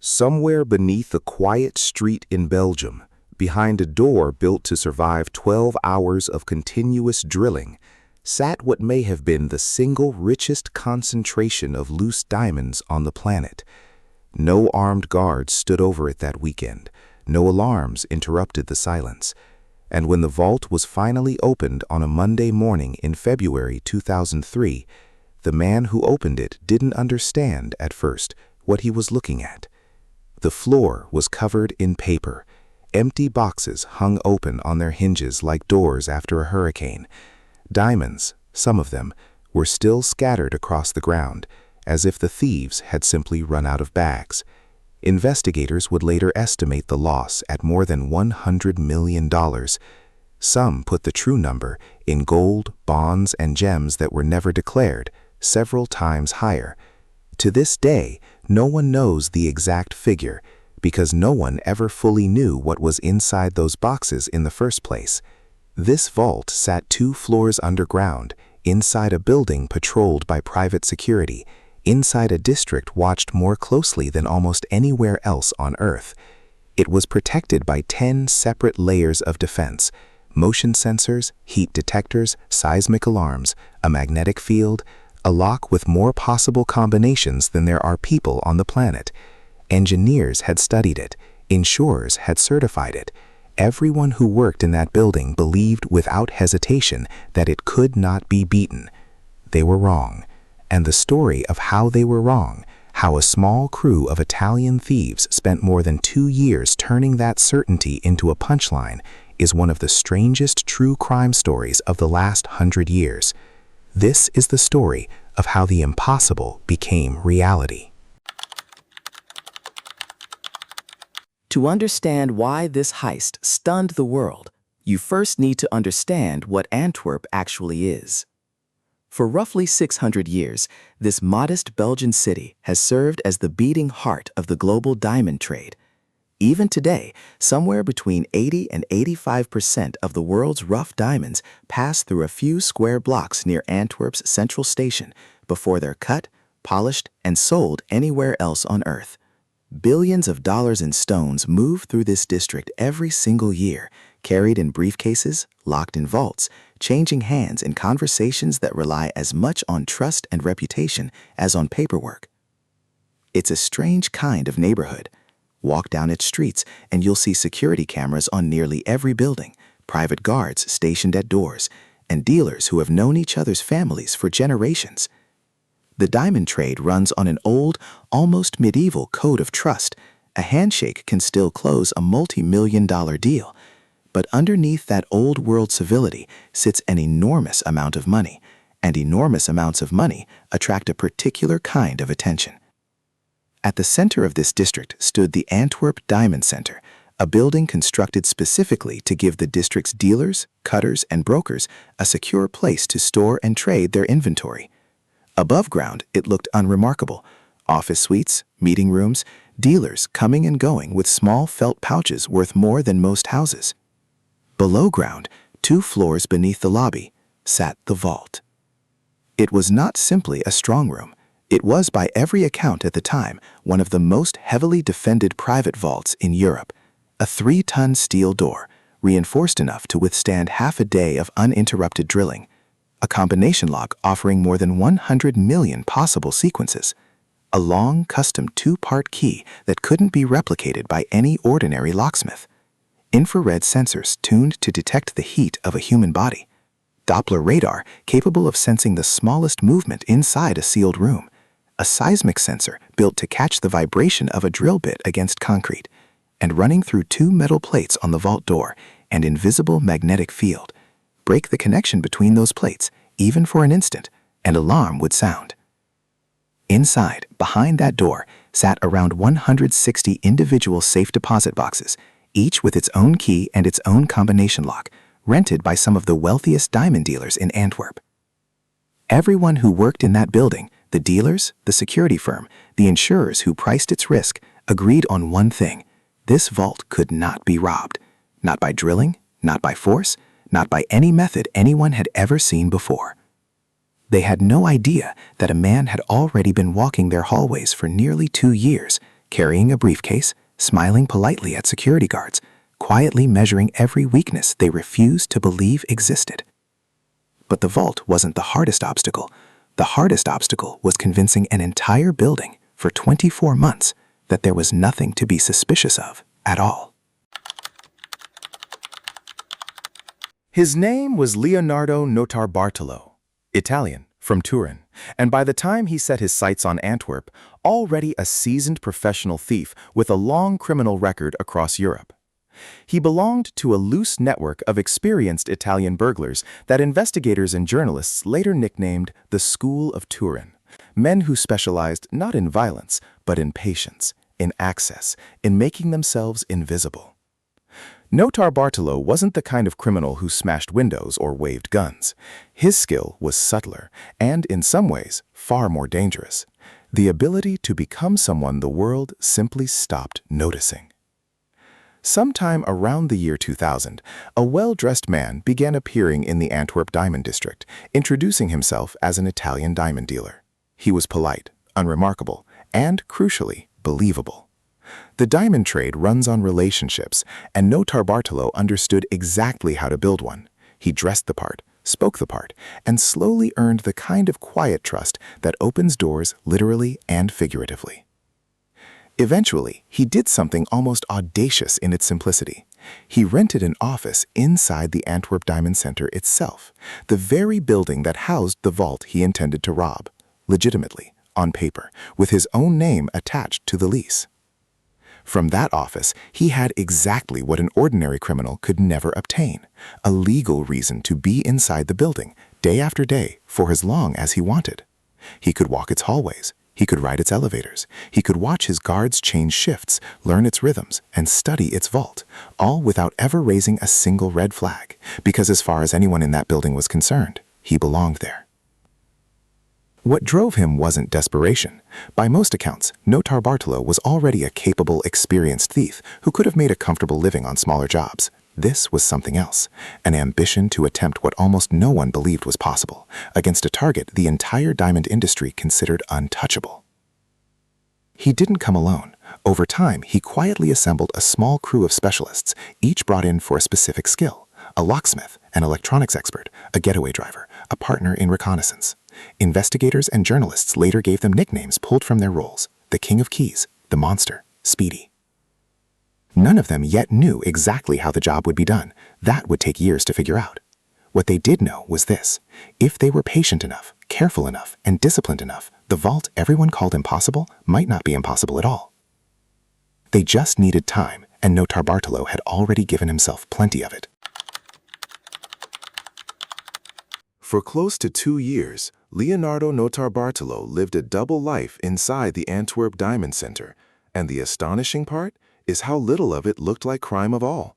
Somewhere beneath a quiet street in Belgium, behind a door built to survive 12 hours of continuous drilling, sat what may have been the single richest concentration of loose diamonds on the planet. No armed guards stood over it that weekend. No alarms interrupted the silence. And when the vault was finally opened on a Monday morning in February 2003, the man who opened it didn't understand at first what he was looking at. The floor was covered in paper. Empty boxes hung open on their hinges like doors after a hurricane. Diamonds, some of them, were still scattered across the ground, as if the thieves had simply run out of bags. Investigators would later estimate the loss at more than $100 million. Some put the true number in gold, bonds, and gems that were never declared, several times higher. To this day, no one knows the exact figure, because no one ever fully knew what was inside those boxes in the first place. This vault sat 2 floors underground, inside a building patrolled by private security, inside a district watched more closely than almost anywhere else on Earth. It was protected by 10 separate layers of defense: motion sensors, heat detectors, seismic alarms, a magnetic field, a lock with more possible combinations than there are people on the planet. Engineers had studied it. Insurers had certified it. Everyone who worked in that building believed without hesitation that it could not be beaten. They were wrong. And the story of how they were wrong, how a small crew of Italian thieves spent more than 2 years turning that certainty into a punchline, is one of the strangest true crime stories of the last 100 years. This is the story of how the impossible became reality. To understand why this heist stunned the world, you first need to understand what Antwerp actually is. For roughly 600 years, this modest Belgian city has served as the beating heart of the global diamond trade. Even today, somewhere between 80 and 85% of the world's rough diamonds pass through a few square blocks near Antwerp's central station before they're cut, polished, and sold anywhere else on Earth. Billions of dollars in stones move through this district every single year, carried in briefcases, locked in vaults, changing hands in conversations that rely as much on trust and reputation as on paperwork. It's a strange kind of neighborhood. Walk down its streets and you'll see security cameras on nearly every building, private guards stationed at doors, and dealers who have known each other's families for generations. The diamond trade runs on an old, almost medieval code of trust. A handshake can still close a multi-million-dollar deal. But underneath that old-world civility sits an enormous amount of money, and enormous amounts of money attract a particular kind of attention. At the center of this district stood the Antwerp Diamond Center, a building constructed specifically to give the district's dealers, cutters, and brokers a secure place to store and trade their inventory. Above ground, it looked unremarkable. Office suites, meeting rooms, dealers coming and going with small felt pouches worth more than most houses. Below ground, 2 floors beneath the lobby, sat the vault. It was not simply a strong room. It was, by every account at the time, one of the most heavily defended private vaults in Europe. A 3-ton steel door, reinforced enough to withstand half a day of uninterrupted drilling. A combination lock offering more than 100 million possible sequences. A long, custom 2-part key that couldn't be replicated by any ordinary locksmith. Infrared sensors tuned to detect the heat of a human body. Doppler radar capable of sensing the smallest movement inside a sealed room. A seismic sensor built to catch the vibration of a drill bit against concrete. And running through 2 metal plates on the vault door, an invisible magnetic field. Break the connection between those plates, even for an instant, an alarm would sound. Inside, behind that door, sat around 160 individual safe deposit boxes, each with its own key and its own combination lock, rented by some of the wealthiest diamond dealers in Antwerp. Everyone who worked in that building, the dealers, the security firm, the insurers who priced its risk, agreed on one thing: this vault could not be robbed. Not by drilling, not by force, not by any method anyone had ever seen before. They had no idea that a man had already been walking their hallways for nearly 2 years, carrying a briefcase, smiling politely at security guards, quietly measuring every weakness they refused to believe existed. But the vault wasn't the hardest obstacle. The hardest obstacle was convincing an entire building for 24 months that there was nothing to be suspicious of at all. His name was Leonardo Notarbartolo, Italian, from Turin, and by the time he set his sights on Antwerp, already a seasoned professional thief with a long criminal record across Europe. He belonged to a loose network of experienced Italian burglars that investigators and journalists later nicknamed the School of Turin, men who specialized not in violence, but in patience, in access, in making themselves invisible. Notarbartolo wasn't the kind of criminal who smashed windows or waved guns. His skill was subtler and, in some ways, far more dangerous. The ability to become someone the world simply stopped noticing. Sometime around the year 2000, a well-dressed man began appearing in the Antwerp diamond district, introducing himself as an Italian diamond dealer. He was polite, unremarkable, and, crucially, believable. The diamond trade runs on relationships, and Notarbartolo understood exactly how to build one. He dressed the part, spoke the part, and slowly earned the kind of quiet trust that opens doors literally and figuratively. Eventually, he did something almost audacious in its simplicity. He rented an office inside the Antwerp Diamond Center itself, the very building that housed the vault he intended to rob, legitimately, on paper, with his own name attached to the lease. From that office, he had exactly what an ordinary criminal could never obtain, a legal reason to be inside the building, day after day, for as long as he wanted. He could walk its hallways, he could ride its elevators, he could watch his guards change shifts, learn its rhythms, and study its vault, all without ever raising a single red flag, because as far as anyone in that building was concerned, he belonged there. What drove him wasn't desperation. By most accounts, Notarbartolo was already a capable, experienced thief who could have made a comfortable living on smaller jobs. This was something else, an ambition to attempt what almost no one believed was possible, against a target the entire diamond industry considered untouchable. He didn't come alone. Over time, he quietly assembled a small crew of specialists, each brought in for a specific skill: a locksmith, an electronics expert, a getaway driver, a partner in reconnaissance. Investigators and journalists later gave them nicknames pulled from their roles: the King of Keys, the Monster, Speedy. None of them yet knew exactly how the job would be done. That would take years to figure out. What they did know was this: if they were patient enough, careful enough, and disciplined enough, the vault everyone called impossible might not be impossible at all. They just needed time, and Notarbartolo had already given himself plenty of it. For close to 2 years, Leonardo Notarbartolo lived a double life inside the Antwerp Diamond Center, and the astonishing part is how little of it looked like crime at all.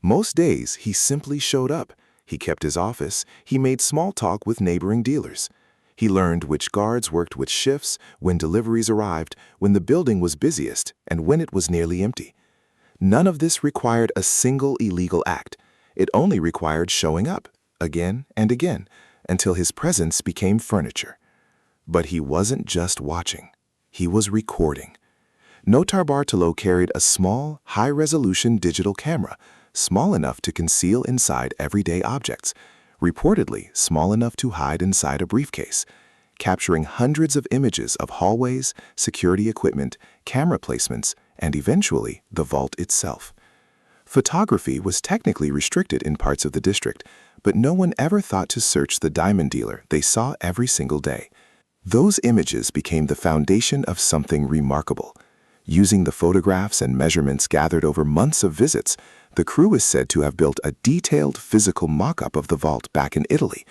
Most days, he simply showed up. He kept his office. He made small talk with neighboring dealers. He learned which guards worked which shifts, when deliveries arrived, when the building was busiest, and when it was nearly empty. None of this required a single illegal act. It only required showing up, again and again, until his presence became furniture. But he wasn't just watching. He was recording. Notarbartolo carried a small, high-resolution digital camera, small enough to conceal inside everyday objects, reportedly small enough to hide inside a briefcase, capturing hundreds of images of hallways, security equipment, camera placements, and eventually the vault itself. Photography was technically restricted in parts of the district, but no one ever thought to search the diamond dealer they saw every single day. Those images became the foundation of something remarkable. Using the photographs and measurements gathered over months of visits, the crew is said to have built a detailed physical mock-up of the vault back in Italy,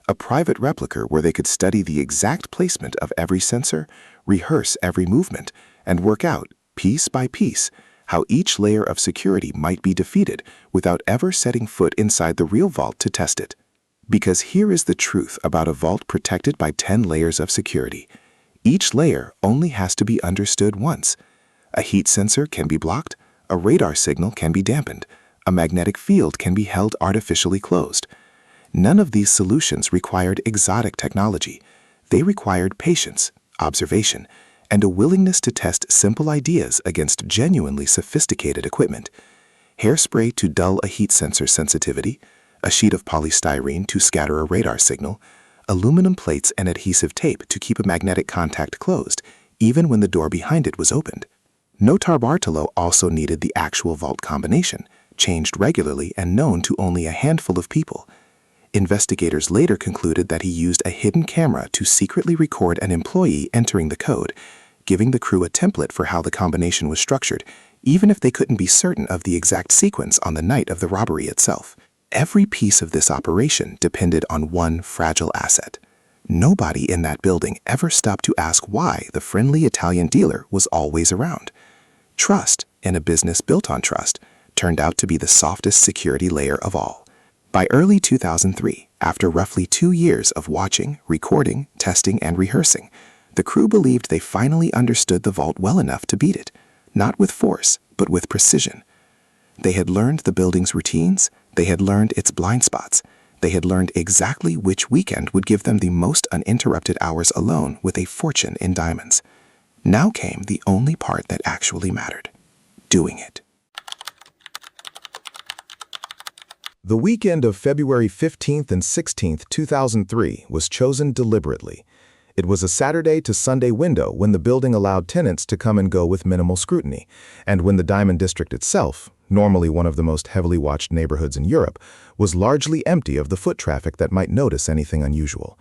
a private replica where they could study the exact placement of every sensor, rehearse every movement, and work out, piece by piece, how each layer of security might be defeated without ever setting foot inside the real vault to test it. Because here is the truth about a vault protected by 10 layers of security. Each layer only has to be understood once. A heat sensor can be blocked, a radar signal can be dampened, a magnetic field can be held artificially closed. None of these solutions required exotic technology. They required patience, observation, and a willingness to test simple ideas against genuinely sophisticated equipment. Hairspray to dull a heat sensor sensitivity, a sheet of polystyrene to scatter a radar signal, aluminum plates and adhesive tape to keep a magnetic contact closed, even when the door behind it was opened. Notarbartolo also needed the actual vault combination, changed regularly and known to only a handful of people. Investigators later concluded that he used a hidden camera to secretly record an employee entering the code, giving the crew a template for how the combination was structured, even if they couldn't be certain of the exact sequence on the night of the robbery itself. Every piece of this operation depended on one fragile asset. Nobody in that building ever stopped to ask why the friendly Italian dealer was always around. Trust, in a business built on trust, turned out to be the softest security layer of all. By early 2003, after roughly 2 years of watching, recording, testing, and rehearsing, the crew believed they finally understood the vault well enough to beat it, not with force, but with precision. They had learned the building's routines, they had learned its blind spots, they had learned exactly which weekend would give them the most uninterrupted hours alone with a fortune in diamonds. Now came the only part that actually mattered: doing it. The weekend of February 15th and 16th, 2003 was chosen deliberately. It was a Saturday to Sunday window when the building allowed tenants to come and go with minimal scrutiny, and when the Diamond District itself, normally one of the most heavily watched neighborhoods in Europe, was largely empty of the foot traffic that might notice anything unusual.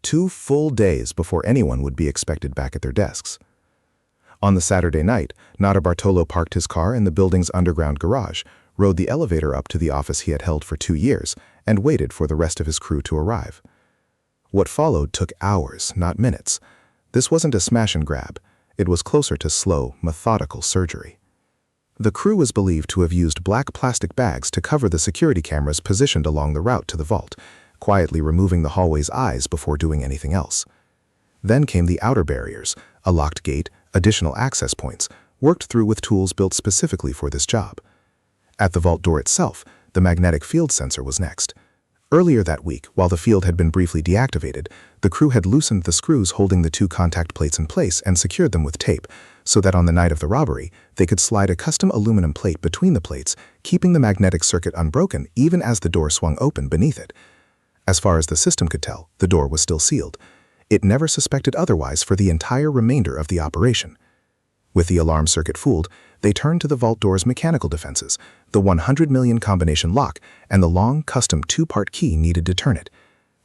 2 full days before anyone would be expected back at their desks. On the Saturday night, Notarbartolo parked his car in the building's underground garage, rode the elevator up to the office he had held for 2 years, and waited for the rest of his crew to arrive. What followed took hours, not minutes. This wasn't a smash and grab. It was closer to slow, methodical surgery. The crew was believed to have used black plastic bags to cover the security cameras positioned along the route to the vault, quietly removing the hallway's eyes before doing anything else. Then came the outer barriers, a locked gate, additional access points, worked through with tools built specifically for this job. At the vault door itself, the magnetic field sensor was next. Earlier that week, while the field had been briefly deactivated, the crew had loosened the screws holding the 2 contact plates in place and secured them with tape, so that on the night of the robbery, they could slide a custom aluminum plate between the plates, keeping the magnetic circuit unbroken even as the door swung open beneath it. As far as the system could tell, the door was still sealed. It never suspected otherwise for the entire remainder of the operation. With the alarm circuit fooled, they turned to the vault door's mechanical defenses, the 100 million combination lock, and the long, custom 2-part key needed to turn it.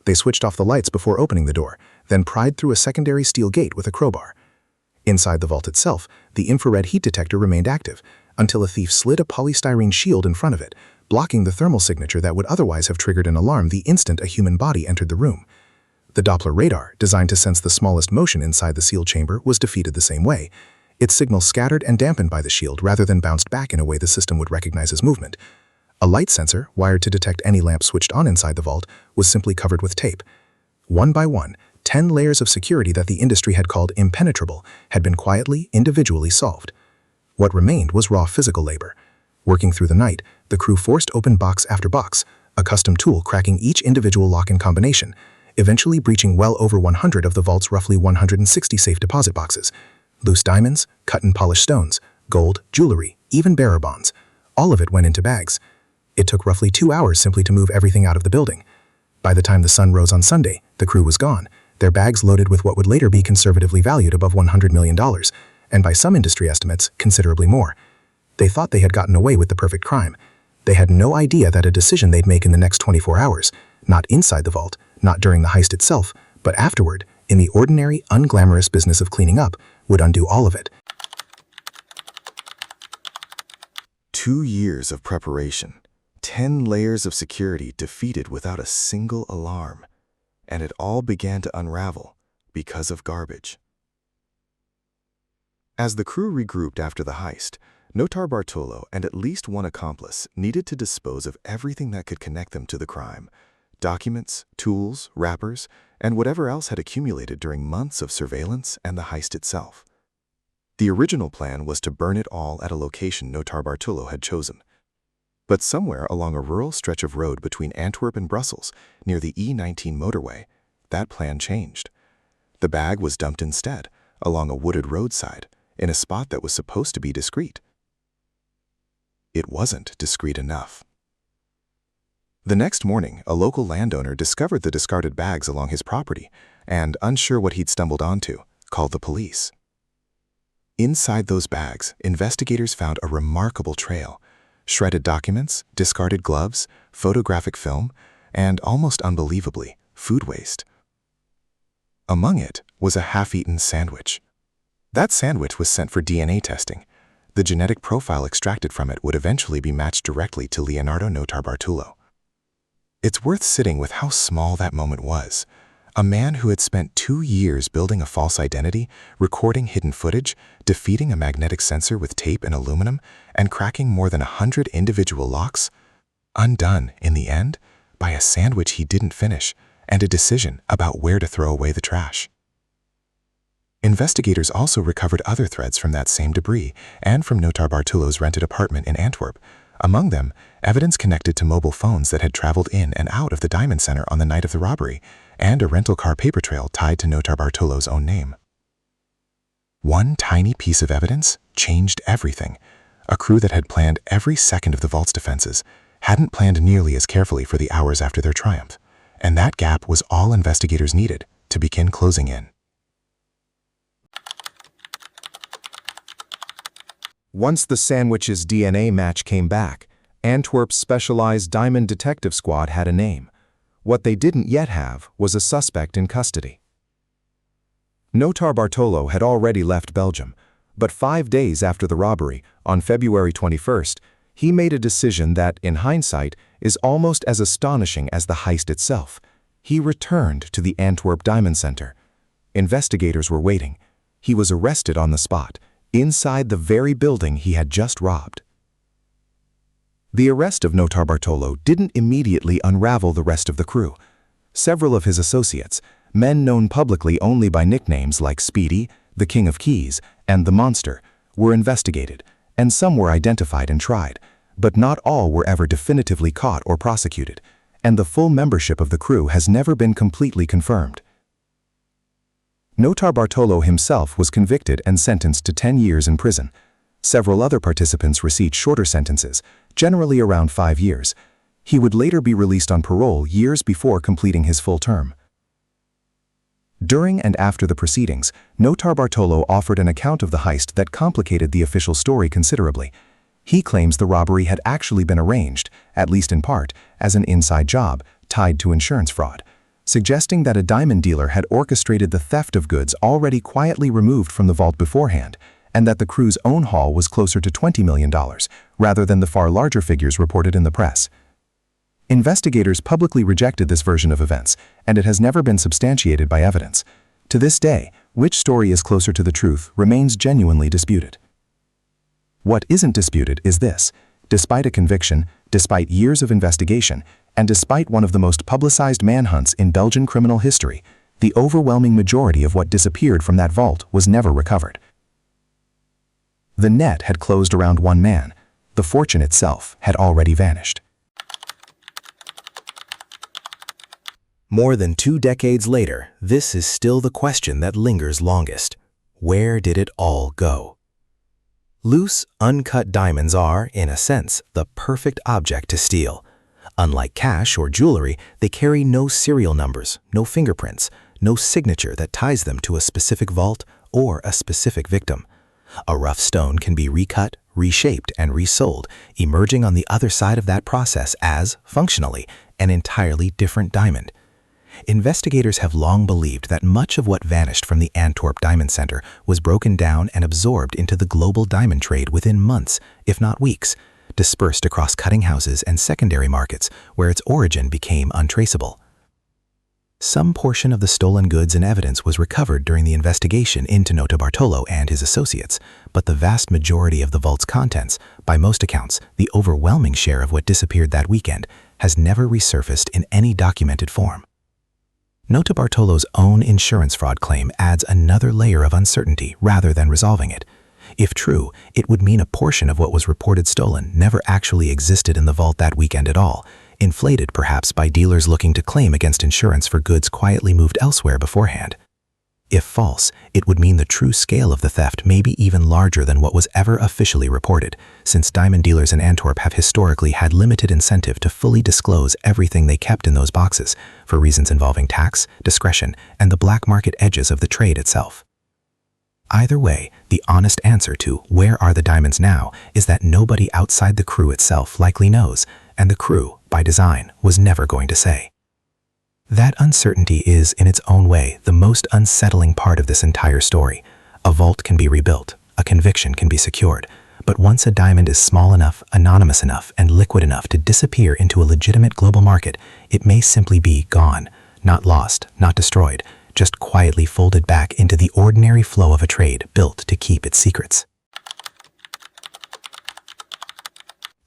They switched off the lights before opening the door, then pried through a secondary steel gate with a crowbar. Inside the vault itself, the infrared heat detector remained active, until a thief slid a polystyrene shield in front of it, blocking the thermal signature that would otherwise have triggered an alarm the instant a human body entered the room. The Doppler radar, designed to sense the smallest motion inside the sealed chamber, was defeated the same way. Its signal scattered and dampened by the shield rather than bounced back in a way the system would recognize as movement. A light sensor, wired to detect any lamp switched on inside the vault, was simply covered with tape. One by one, 10 layers of security that the industry had called impenetrable had been quietly, individually solved. What remained was raw physical labor. Working through the night, the crew forced open box after box, a custom tool cracking each individual lock-in combination, eventually breaching well over 100 of the vault's roughly 160 safe deposit boxes. Loose diamonds, cut and polished stones, gold, jewelry, even bearer bonds. All of it went into bags. It took roughly 2 hours simply to move everything out of the building. By the time the sun rose on Sunday, the crew was gone, their bags loaded with what would later be conservatively valued above $100 million, and by some industry estimates, considerably more. They thought they had gotten away with the perfect crime. They had no idea that a decision they'd make in the next 24 hours, not inside the vault, not during the heist itself, but afterward, in the ordinary, unglamorous business of cleaning up, would undo all of it. 2 years of preparation, 10 layers of security defeated without a single alarm, and it all began to unravel because of garbage. As the crew regrouped after the heist, Notarbartolo and at least one accomplice needed to dispose of everything that could connect them to the crime: documents, tools, wrappers, and whatever else had accumulated during months of surveillance and the heist itself. The original plan was to burn it all at a location Notarbartolo had chosen. But somewhere along a rural stretch of road between Antwerp and Brussels, near the E19 motorway, that plan changed. The bag was dumped instead, along a wooded roadside, in a spot that was supposed to be discreet. It wasn't discreet enough. The next morning, a local landowner discovered the discarded bags along his property and, unsure what he'd stumbled onto, called the police. Inside those bags, investigators found a remarkable trail: shredded documents, discarded gloves, photographic film, and, almost unbelievably, food waste. Among it was a half-eaten sandwich. That sandwich was sent for DNA testing. The genetic profile extracted from it would eventually be matched directly to Leonardo Notarbartolo. It's worth sitting with how small that moment was. A man who had spent 2 years building a false identity, recording hidden footage, defeating a magnetic sensor with tape and aluminum, and cracking more than 100 individual locks, undone, in the end, by a sandwich he didn't finish and a decision about where to throw away the trash. Investigators also recovered other threads from that same debris and from Notarbartolo's rented apartment in Antwerp. Among them, evidence connected to mobile phones that had traveled in and out of the Diamond Center on the night of the robbery, and a rental car paper trail tied to Notarbartolo's own name. One tiny piece of evidence changed everything. A crew that had planned every second of the vault's defenses hadn't planned nearly as carefully for the hours after their triumph, and that gap was all investigators needed to begin closing in. Once the sandwich's DNA match came back, Antwerp's specialized diamond detective squad had a name. What they didn't yet have was a suspect in custody. Notarbartolo had already left Belgium, but 5 days after the robbery, on February 21st, he made a decision that, in hindsight, is almost as astonishing as the heist itself. He returned to the Antwerp Diamond Center. Investigators were waiting. He was arrested on the spot, inside the very building he had just robbed. The arrest of Notarbartolo didn't immediately unravel the rest of the crew. Several of his associates, men known publicly only by nicknames like Speedy, the King of Keys, and the Monster, were investigated, and some were identified and tried, but not all were ever definitively caught or prosecuted, and the full membership of the crew has never been completely confirmed. Notarbartolo himself was convicted and sentenced to 10 years in prison. Several other participants received shorter sentences, generally around 5 years. He would later be released on parole years before completing his full term. During and after the proceedings, Notarbartolo offered an account of the heist that complicated the official story considerably. He claims the robbery had actually been arranged, at least in part, as an inside job tied to insurance fraud, suggesting that a diamond dealer had orchestrated the theft of goods already quietly removed from the vault beforehand, and that the crew's own haul was closer to $20 million, rather than the far larger figures reported in the press. Investigators publicly rejected this version of events, and it has never been substantiated by evidence. To this day, which story is closer to the truth remains genuinely disputed. What isn't disputed is this: despite a conviction, despite years of investigation, and despite one of the most publicized manhunts in Belgian criminal history, the overwhelming majority of what disappeared from that vault was never recovered. The net had closed around one man. The fortune itself had already vanished. More than 2 decades later, this is still the question that lingers longest. Where did it all go? Loose, uncut diamonds are, in a sense, the perfect object to steal. Unlike cash or jewelry, they carry no serial numbers, no fingerprints, no signature that ties them to a specific vault or a specific victim. A rough stone can be recut, reshaped, and resold, emerging on the other side of that process as, functionally, an entirely different diamond. Investigators have long believed that much of what vanished from the Antwerp Diamond Center was broken down and absorbed into the global diamond trade within months, if not weeks, dispersed across cutting houses and secondary markets where its origin became untraceable. Some portion of the stolen goods and evidence was recovered during the investigation into Notarbartolo and his associates, but the vast majority of the vault's contents, by most accounts, the overwhelming share of what disappeared that weekend, has never resurfaced in any documented form. Notarbartolo's own insurance fraud claim adds another layer of uncertainty rather than resolving it. If true, it would mean a portion of what was reported stolen never actually existed in the vault that weekend at all, inflated perhaps by dealers looking to claim against insurance for goods quietly moved elsewhere beforehand. If false, it would mean the true scale of the theft may be even larger than what was ever officially reported, since diamond dealers in Antwerp have historically had limited incentive to fully disclose everything they kept in those boxes, for reasons involving tax, discretion, and the black market edges of the trade itself. Either way, the honest answer to where are the diamonds now is that nobody outside the crew itself likely knows, and the crew, by design, was never going to say. That uncertainty is, in its own way, the most unsettling part of this entire story. A vault can be rebuilt, a conviction can be secured, but once a diamond is small enough, anonymous enough, and liquid enough to disappear into a legitimate global market, it may simply be gone, not lost, not destroyed, just quietly folded back into the ordinary flow of a trade built to keep its secrets.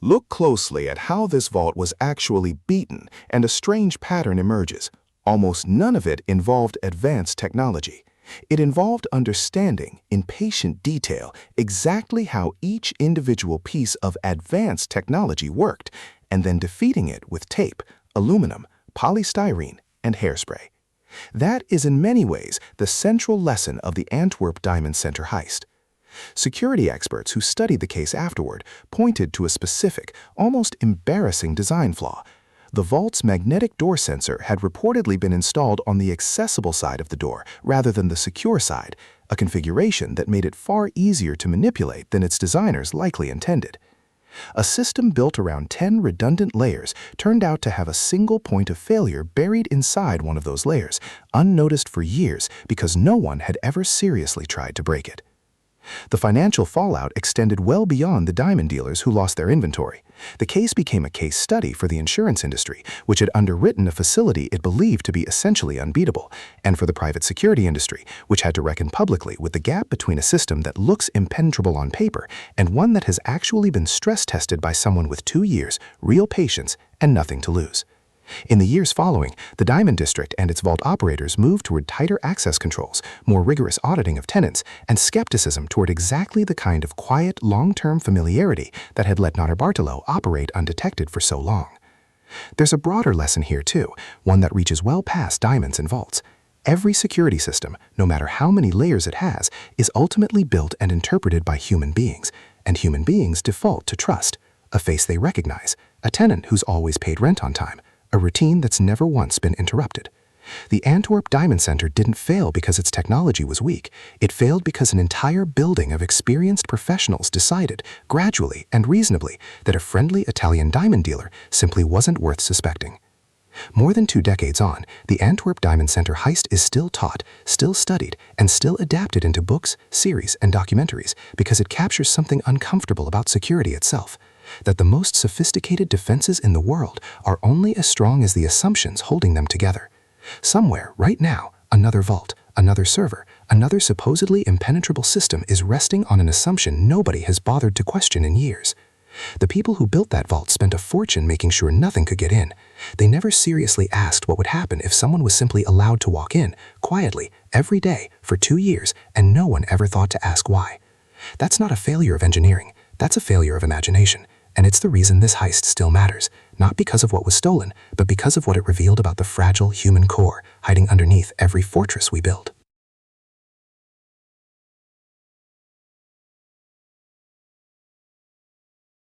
Look closely at how this vault was actually beaten, and a strange pattern emerges. Almost none of it involved advanced technology. It involved understanding, in patient detail, exactly how each individual piece of advanced technology worked, and then defeating it with tape, aluminum, polystyrene, and hairspray. That is in many ways the central lesson of the Antwerp Diamond Center heist. Security experts who studied the case afterward pointed to a specific, almost embarrassing design flaw. The vault's magnetic door sensor had reportedly been installed on the accessible side of the door rather than the secure side, a configuration that made it far easier to manipulate than its designers likely intended. A system built around 10 redundant layers turned out to have a single point of failure buried inside one of those layers, unnoticed for years because no one had ever seriously tried to break it. The financial fallout extended well beyond the diamond dealers who lost their inventory. The case became a case study for the insurance industry, which had underwritten a facility it believed to be essentially unbeatable, and for the private security industry, which had to reckon publicly with the gap between a system that looks impenetrable on paper and one that has actually been stress-tested by someone with 2 years, real patience, and nothing to lose. In the years following, the Diamond District and its vault operators moved toward tighter access controls, more rigorous auditing of tenants, and skepticism toward exactly the kind of quiet, long-term familiarity that had let Notarbartolo operate undetected for so long. There's a broader lesson here too, one that reaches well past diamonds and vaults. Every security system, no matter how many layers it has, is ultimately built and interpreted by human beings, and human beings default to trust, a face they recognize, a tenant who's always paid rent on time, a routine that's never once been interrupted. The Antwerp Diamond Center didn't fail because its technology was weak. It failed because an entire building of experienced professionals decided, gradually and reasonably, that a friendly Italian diamond dealer simply wasn't worth suspecting. More than 2 decades on, the Antwerp Diamond Center heist is still taught, still studied, and still adapted into books, series, and documentaries because it captures something uncomfortable about security itself. That the most sophisticated defenses in the world are only as strong as the assumptions holding them together. Somewhere, right now, another vault, another server, another supposedly impenetrable system is resting on an assumption nobody has bothered to question in years. The people who built that vault spent a fortune making sure nothing could get in. They never seriously asked what would happen if someone was simply allowed to walk in, quietly, every day, for 2 years, and no one ever thought to ask why. That's not a failure of engineering, that's a failure of imagination. And it's the reason this heist still matters, not because of what was stolen, but because of what it revealed about the fragile human core hiding underneath every fortress we build.